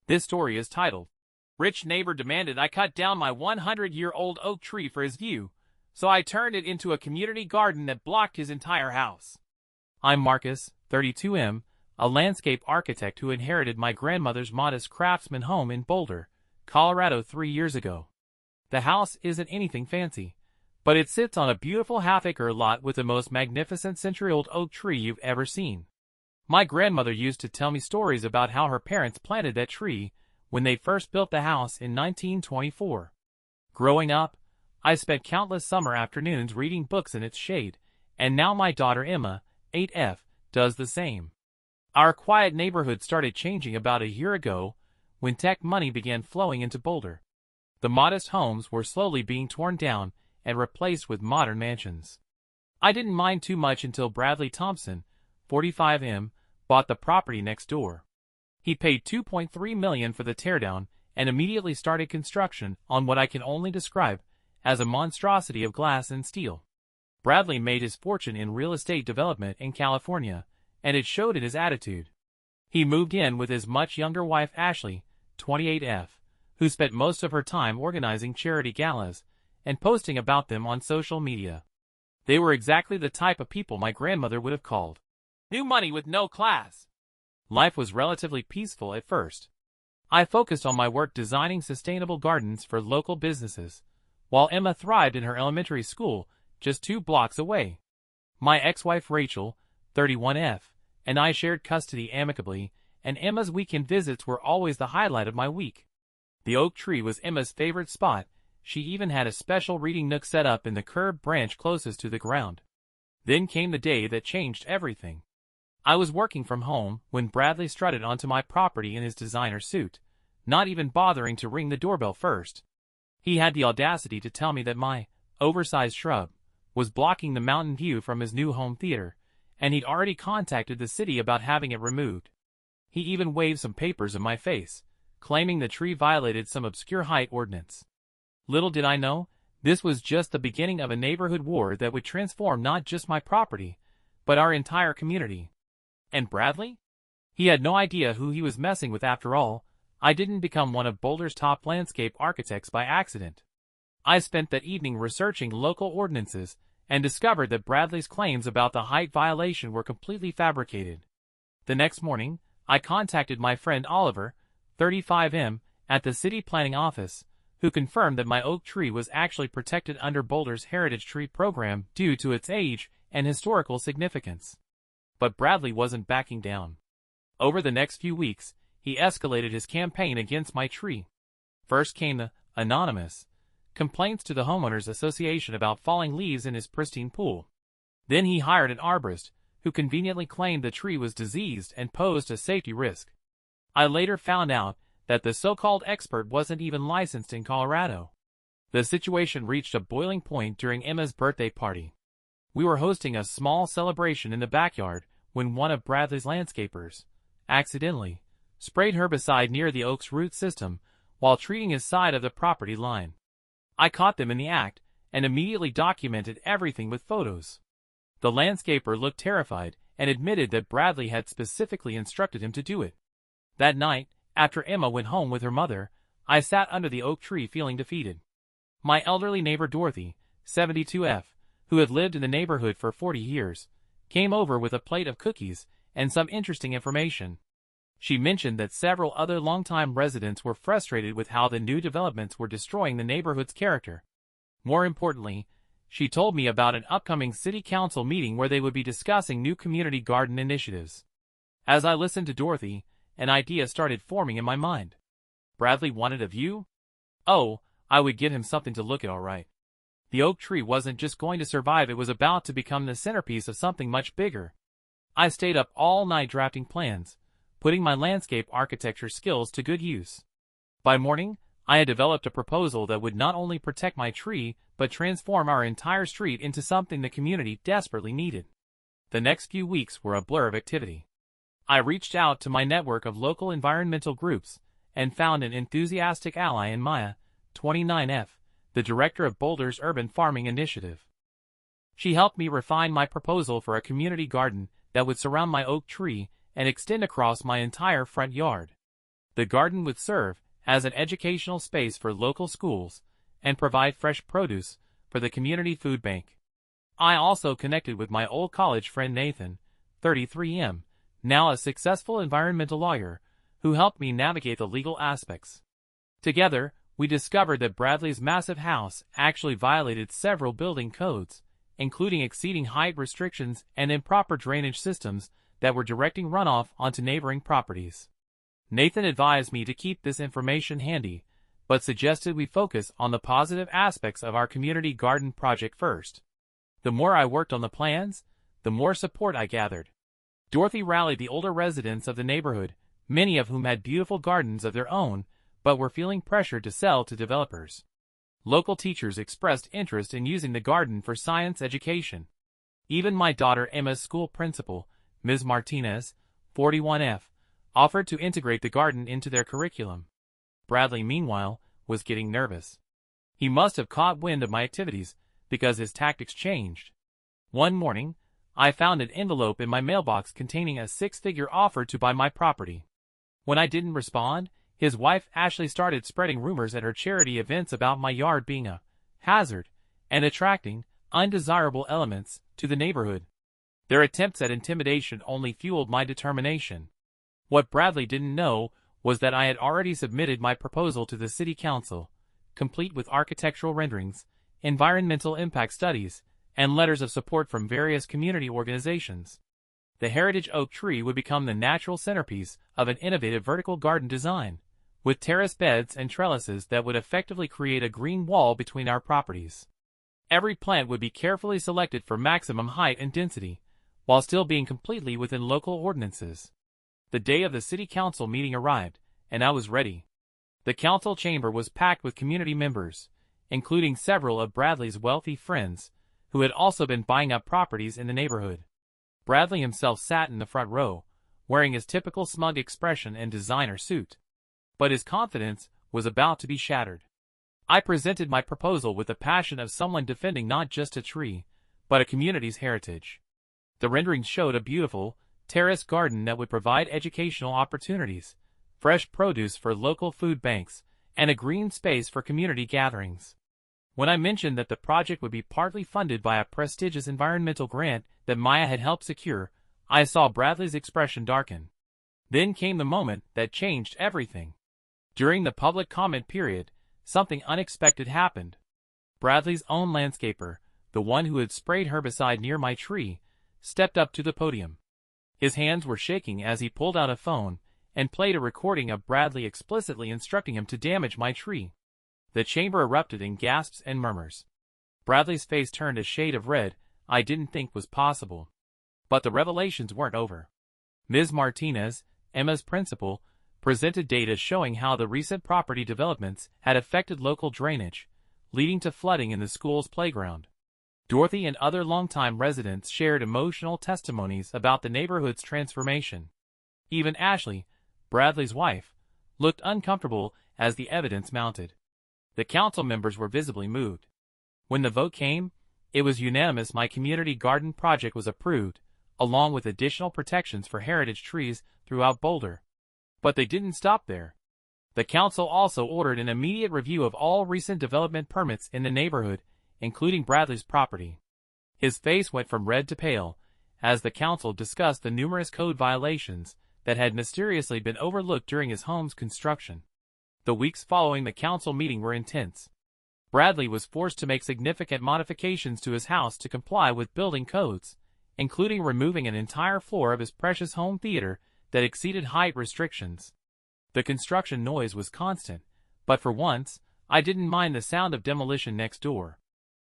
This story is titled, Rich Neighbor Demanded I Cut Down My 100-Year-Old Oak Tree for His View, so I turned it into a community garden that blocked his entire house. I'm Marcus, 32M, a landscape architect who inherited my grandmother's modest craftsman home in Boulder, Colorado 3 years ago. The house isn't anything fancy, but it sits on a beautiful half-acre lot with the most magnificent century-old oak tree you've ever seen. My grandmother used to tell me stories about how her parents planted that tree when they first built the house in 1924. Growing up, I spent countless summer afternoons reading books in its shade, and now my daughter Emma, 8F, does the same. Our quiet neighborhood started changing about a year ago when tech money began flowing into Boulder. The modest homes were slowly being torn down and replaced with modern mansions. I didn't mind too much until Bradley Thompson, 45M, bought the property next door. He paid $2.3 million for the teardown and immediately started construction on what I can only describe as a monstrosity of glass and steel. Bradley made his fortune in real estate development in California, and it showed in his attitude. He moved in with his much younger wife Ashley, 28F, who spent most of her time organizing charity galas and posting about them on social media. They were exactly the type of people my grandmother would have called new money with no class. Life was relatively peaceful at first. I focused on my work designing sustainable gardens for local businesses, while Emma thrived in her elementary school just 2 blocks away. My ex-wife Rachel, 31F, and I shared custody amicably, and Emma's weekend visits were always the highlight of my week. The oak tree was Emma's favorite spot. She even had a special reading nook set up in the curved branch closest to the ground. Then came the day that changed everything. I was working from home when Bradley strutted onto my property in his designer suit, not even bothering to ring the doorbell first. He had the audacity to tell me that my oversized shrub was blocking the mountain view from his new home theater, and he'd already contacted the city about having it removed. He even waved some papers in my face, claiming the tree violated some obscure height ordinance. Little did I know, this was just the beginning of a neighborhood war that would transform not just my property, but our entire community. And Bradley? He had no idea who he was messing with after all. I didn't become one of Boulder's top landscape architects by accident. I spent that evening researching local ordinances and discovered that Bradley's claims about the height violation were completely fabricated. The next morning, I contacted my friend Oliver, 35M, at the city planning office, who confirmed that my oak tree was actually protected under Boulder's Heritage Tree program due to its age and historical significance. But Bradley wasn't backing down. Over the next few weeks, he escalated his campaign against my tree. First came the anonymous complaints to the homeowners association about falling leaves in his pristine pool. Then he hired an arborist who conveniently claimed the tree was diseased and posed a safety risk. I later found out that the so-called expert wasn't even licensed in Colorado. The situation reached a boiling point during Emma's birthday party. We were hosting a small celebration in the backyard when one of Bradley's landscapers accidentally sprayed herbicide near the oak's root system while treating his side of the property line. I caught them in the act and immediately documented everything with photos. The landscaper looked terrified and admitted that Bradley had specifically instructed him to do it. That night, after Emma went home with her mother, I sat under the oak tree feeling defeated. My elderly neighbor Dorothy, 72F, who had lived in the neighborhood for 40 years, came over with a plate of cookies and some interesting information. She mentioned that several other longtime residents were frustrated with how the new developments were destroying the neighborhood's character. More importantly, she told me about an upcoming city council meeting where they would be discussing new community garden initiatives. As I listened to Dorothy, an idea started forming in my mind. Bradley wanted a view? Oh, I would give him something to look at all right. The oak tree wasn't just going to survive, it was about to become the centerpiece of something much bigger. I stayed up all night drafting plans, putting my landscape architecture skills to good use. By morning, I had developed a proposal that would not only protect my tree, but transform our entire street into something the community desperately needed. The next few weeks were a blur of activity. I reached out to my network of local environmental groups and found an enthusiastic ally in Maya, 29F, the director of Boulder's Urban Farming Initiative. She helped me refine my proposal for a community garden that would surround my oak tree and extend across my entire front yard. The garden would serve as an educational space for local schools and provide fresh produce for the community food bank. I also connected with my old college friend Nathan, 33M, now a successful environmental lawyer, who helped me navigate the legal aspects. Together, we discovered that Bradley's massive house actually violated several building codes, including exceeding height restrictions and improper drainage systems that were directing runoff onto neighboring properties. Nathan advised me to keep this information handy, but suggested we focus on the positive aspects of our community garden project first. The more I worked on the plans, the more support I gathered. Dorothy rallied the older residents of the neighborhood, many of whom had beautiful gardens of their own, but were feeling pressured to sell to developers. Local teachers expressed interest in using the garden for science education. Even my daughter Emma's school principal, Ms. Martinez, 41F, offered to integrate the garden into their curriculum. Bradley, meanwhile, was getting nervous. He must have caught wind of my activities, because his tactics changed. One morning, I found an envelope in my mailbox containing a six-figure offer to buy my property. When I didn't respond, his wife Ashley started spreading rumors at her charity events about my yard being a hazard and attracting undesirable elements to the neighborhood. Their attempts at intimidation only fueled my determination. What Bradley didn't know was that I had already submitted my proposal to the city council, complete with architectural renderings, environmental impact studies, and letters of support from various community organizations. The heritage oak tree would become the natural centerpiece of an innovative vertical garden design, with terrace beds and trellises that would effectively create a green wall between our properties. Every plant would be carefully selected for maximum height and density, while still being completely within local ordinances. The day of the city council meeting arrived, and I was ready. The council chamber was packed with community members, including several of Bradley's wealthy friends, who had also been buying up properties in the neighborhood. Bradley himself sat in the front row, wearing his typical smug expression and designer suit. But his confidence was about to be shattered. I presented my proposal with the passion of someone defending not just a tree, but a community's heritage. The renderings showed a beautiful, terrace garden that would provide educational opportunities, fresh produce for local food banks, and a green space for community gatherings. When I mentioned that the project would be partly funded by a prestigious environmental grant that Maya had helped secure, I saw Bradley's expression darken. Then came the moment that changed everything. During the public comment period, something unexpected happened. Bradley's own landscaper, the one who had sprayed herbicide near my tree, stepped up to the podium. His hands were shaking as he pulled out a phone and played a recording of Bradley explicitly instructing him to damage my tree. The chamber erupted in gasps and murmurs. Bradley's face turned a shade of red I didn't think was possible. But the revelations weren't over. Ms. Martinez, Emma's principal, presented data showing how the recent property developments had affected local drainage, leading to flooding in the school's playground. Dorothy and other longtime residents shared emotional testimonies about the neighborhood's transformation. Even Ashley, Bradley's wife, looked uncomfortable as the evidence mounted. The council members were visibly moved. When the vote came, it was unanimous. My community garden project was approved, along with additional protections for heritage trees throughout Boulder. But they didn't stop there. The council also ordered an immediate review of all recent development permits in the neighborhood, including Bradley's property. His face went from red to pale, as the council discussed the numerous code violations that had mysteriously been overlooked during his home's construction. The weeks following the council meeting were intense. Bradley was forced to make significant modifications to his house to comply with building codes, including removing an entire floor of his precious home theater that exceeded height restrictions. The construction noise was constant, but for once, I didn't mind the sound of demolition next door.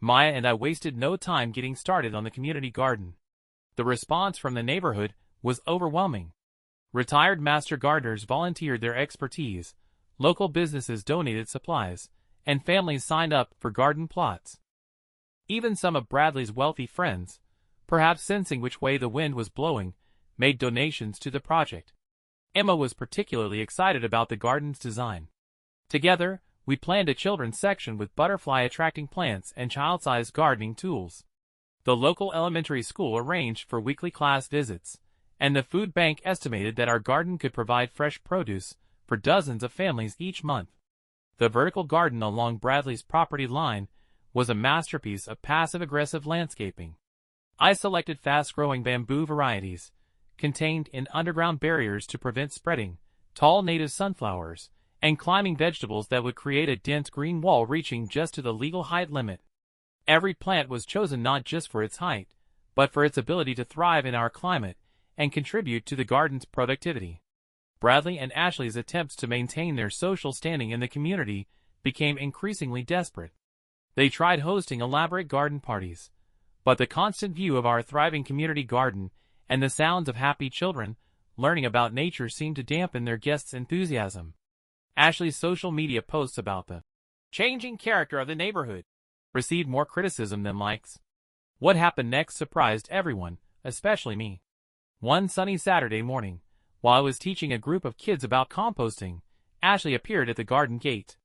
Maya and I wasted no time getting started on the community garden. The response from the neighborhood was overwhelming. Retired master gardeners volunteered their expertise, local businesses donated supplies, and families signed up for garden plots. Even some of Bradley's wealthy friends, perhaps sensing which way the wind was blowing, made donations to the project. Emma was particularly excited about the garden's design. Together, we planned a children's section with butterfly-attracting plants and child-sized gardening tools. The local elementary school arranged for weekly class visits, and the food bank estimated that our garden could provide fresh produce for dozens of families each month. The vertical garden along Bradley's property line was a masterpiece of passive-aggressive landscaping. I selected fast-growing bamboo varieties, contained in underground barriers to prevent spreading, tall native sunflowers, and climbing vegetables that would create a dense green wall reaching just to the legal height limit. Every plant was chosen not just for its height, but for its ability to thrive in our climate and contribute to the garden's productivity. Bradley and Ashley's attempts to maintain their social standing in the community became increasingly desperate. They tried hosting elaborate garden parties, but the constant view of our thriving community garden and the sounds of happy children learning about nature seemed to dampen their guests' enthusiasm. Ashley's social media posts about the changing character of the neighborhood received more criticism than likes. What happened next surprised everyone, especially me. One sunny Saturday morning, while I was teaching a group of kids about composting, Ashley appeared at the garden gate.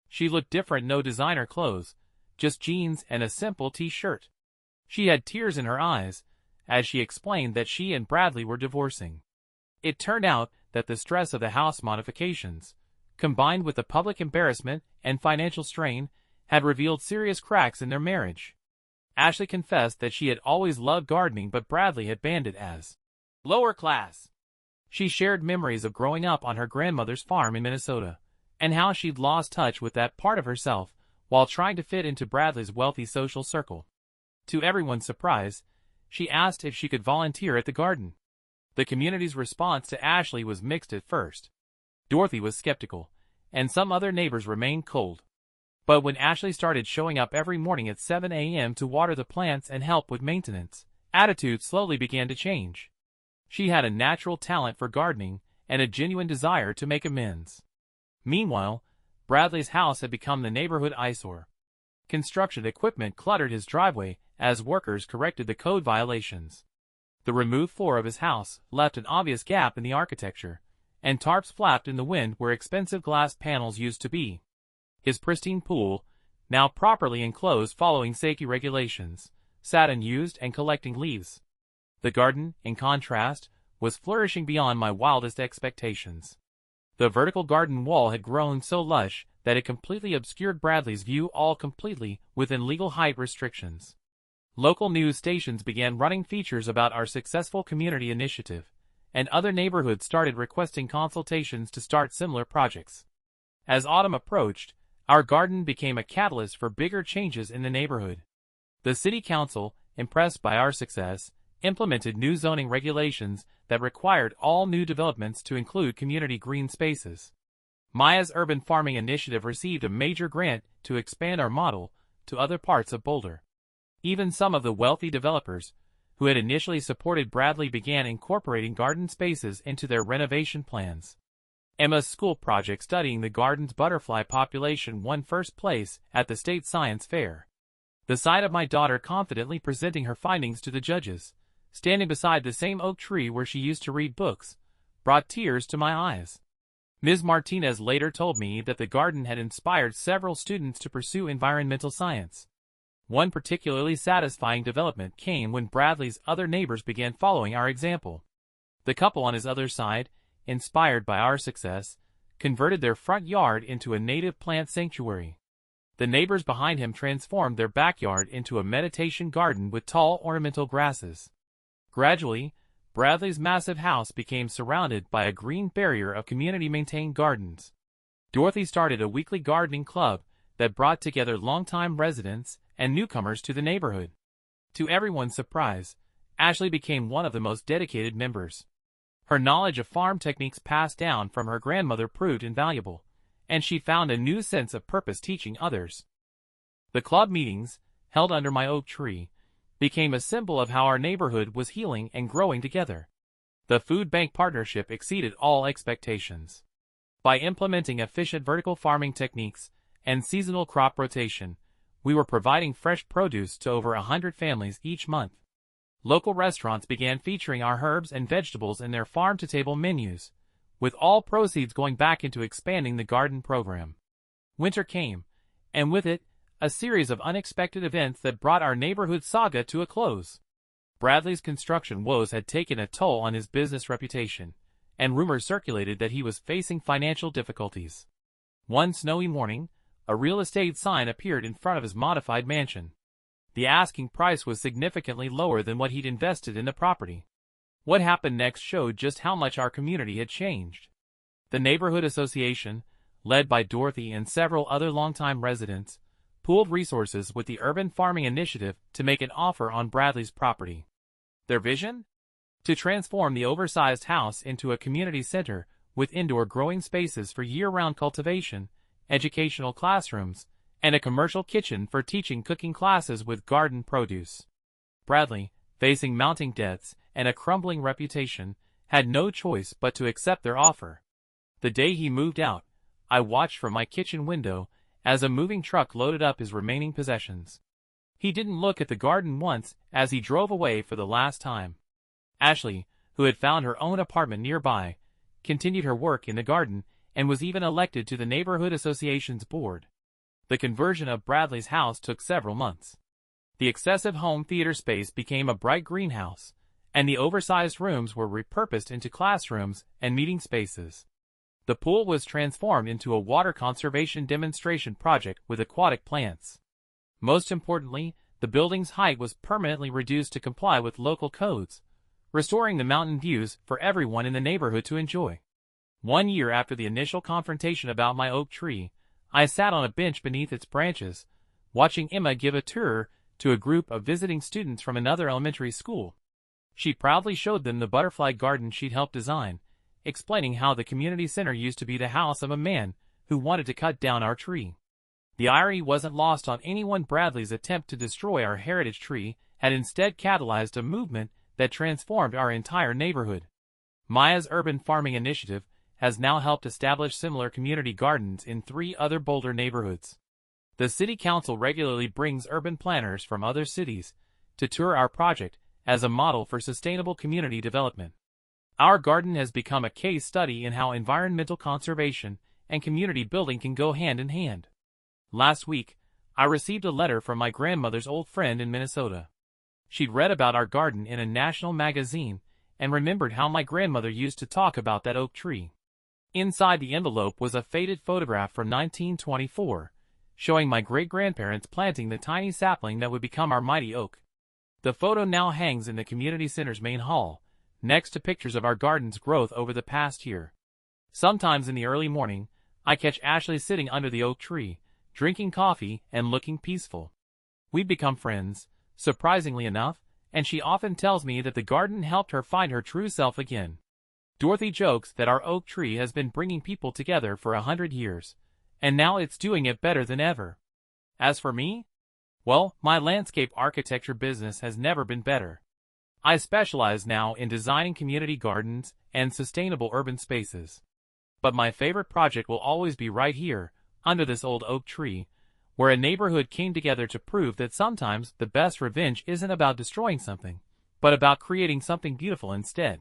She looked different, no designer clothes, just jeans and a simple t-shirt. She had tears in her eyes as she explained that she and Bradley were divorcing. It turned out that the stress of the house modifications, combined with the public embarrassment and financial strain, had revealed serious cracks in their marriage. Ashley confessed that she had always loved gardening, but Bradley had banned it as lower class. She shared memories of growing up on her grandmother's farm in Minnesota, and how she'd lost touch with that part of herself while trying to fit into Bradley's wealthy social circle. To everyone's surprise, she asked if she could volunteer at the garden. The community's response to Ashley was mixed at first. Dorothy was skeptical, and some other neighbors remained cold. But when Ashley started showing up every morning at 7 a.m. to water the plants and help with maintenance, attitudes slowly began to change. She had a natural talent for gardening and a genuine desire to make amends. Meanwhile, Bradley's house had become the neighborhood eyesore. Construction equipment cluttered his driveway as workers corrected the code violations. The removed floor of his house left an obvious gap in the architecture, and tarps flapped in the wind where expensive glass panels used to be. His pristine pool, now properly enclosed following safety regulations, sat unused and collecting leaves. The garden, in contrast, was flourishing beyond my wildest expectations. The vertical garden wall had grown so lush that it completely obscured Bradley's view, all completely within legal height restrictions. Local news stations began running features about our successful community initiative, and other neighborhoods started requesting consultations to start similar projects. As autumn approached, our garden became a catalyst for bigger changes in the neighborhood. The city council, impressed by our success, implemented new zoning regulations that required all new developments to include community green spaces. Maya's urban farming initiative received a major grant to expand our model to other parts of Boulder. Even some of the wealthy developers, who had initially supported Bradley, began incorporating garden spaces into their renovation plans. Emma's school project studying the garden's butterfly population won first place at the state science fair. The sight of my daughter confidently presenting her findings to the judges, standing beside the same oak tree where she used to read books, brought tears to my eyes. Ms. Martinez later told me that the garden had inspired several students to pursue environmental science. One particularly satisfying development came when Bradley's other neighbors began following our example. The couple on his other side, inspired by our success, converted their front yard into a native plant sanctuary. The neighbors behind him transformed their backyard into a meditation garden with tall ornamental grasses. Gradually, Bradley's massive house became surrounded by a green barrier of community-maintained gardens. Dorothy started a weekly gardening club that brought together longtime residents and newcomers to the neighborhood. To everyone's surprise, Ashley became one of the most dedicated members. Her knowledge of farm techniques passed down from her grandmother proved invaluable, and she found a new sense of purpose teaching others. The club meetings, held under my oak tree, became a symbol of how our neighborhood was healing and growing together. The food bank partnership exceeded all expectations. By implementing efficient vertical farming techniques and seasonal crop rotation, we were providing fresh produce to over 100 families each month. Local restaurants began featuring our herbs and vegetables in their farm-to-table menus, with all proceeds going back into expanding the garden program. Winter came, and with it, a series of unexpected events that brought our neighborhood saga to a close. Bradley's construction woes had taken a toll on his business reputation, and rumors circulated that he was facing financial difficulties. One snowy morning, a real estate sign appeared in front of his modified mansion. The asking price was significantly lower than what he'd invested in the property. What happened next showed just how much our community had changed. The neighborhood association, led by Dorothy and several other longtime residents, pooled resources with the Urban Farming Initiative to make an offer on Bradley's property. Their vision? To transform the oversized house into a community center with indoor growing spaces for year-round cultivation, educational classrooms, and a commercial kitchen for teaching cooking classes with garden produce. Bradley, facing mounting debts and a crumbling reputation, had no choice but to accept their offer. The day he moved out, I watched from my kitchen window as a moving truck loaded up his remaining possessions. He didn't look at the garden once as he drove away for the last time. Ashley, who had found her own apartment nearby, continued her work in the garden and was even elected to the neighborhood association's board. The conversion of Bradley's house took several months. The excessive home theater space became a bright greenhouse, and the oversized rooms were repurposed into classrooms and meeting spaces. The pool was transformed into a water conservation demonstration project with aquatic plants. Most importantly, the building's height was permanently reduced to comply with local codes, restoring the mountain views for everyone in the neighborhood to enjoy. 1 year after the initial confrontation about my oak tree, I sat on a bench beneath its branches, watching Emma give a tour to a group of visiting students from another elementary school. She proudly showed them the butterfly garden she'd helped design, explaining how the community center used to be the house of a man who wanted to cut down our tree. The irony wasn't lost on anyone. Bradley's attempt to destroy our heritage tree had instead catalyzed a movement that transformed our entire neighborhood. Maya's Urban Farming Initiative has now helped establish similar community gardens in 3 other Boulder neighborhoods. The City Council regularly brings urban planners from other cities to tour our project as a model for sustainable community development. Our garden has become a case study in how environmental conservation and community building can go hand in hand. Last week, I received a letter from my grandmother's old friend in Minnesota. She'd read about our garden in a national magazine and remembered how my grandmother used to talk about that oak tree. Inside the envelope was a faded photograph from 1924, showing my great-grandparents planting the tiny sapling that would become our mighty oak. The photo now hangs in the community center's main hall, next to pictures of our garden's growth over the past year. Sometimes in the early morning, I catch Ashley sitting under the oak tree, drinking coffee and looking peaceful. We've become friends, surprisingly enough, and she often tells me that the garden helped her find her true self again. Dorothy jokes that our oak tree has been bringing people together for 100 years, and now it's doing it better than ever. As for me, well, my landscape architecture business has never been better. I specialize now in designing community gardens and sustainable urban spaces. But my favorite project will always be right here, under this old oak tree, where a neighborhood came together to prove that sometimes the best revenge isn't about destroying something, but about creating something beautiful instead.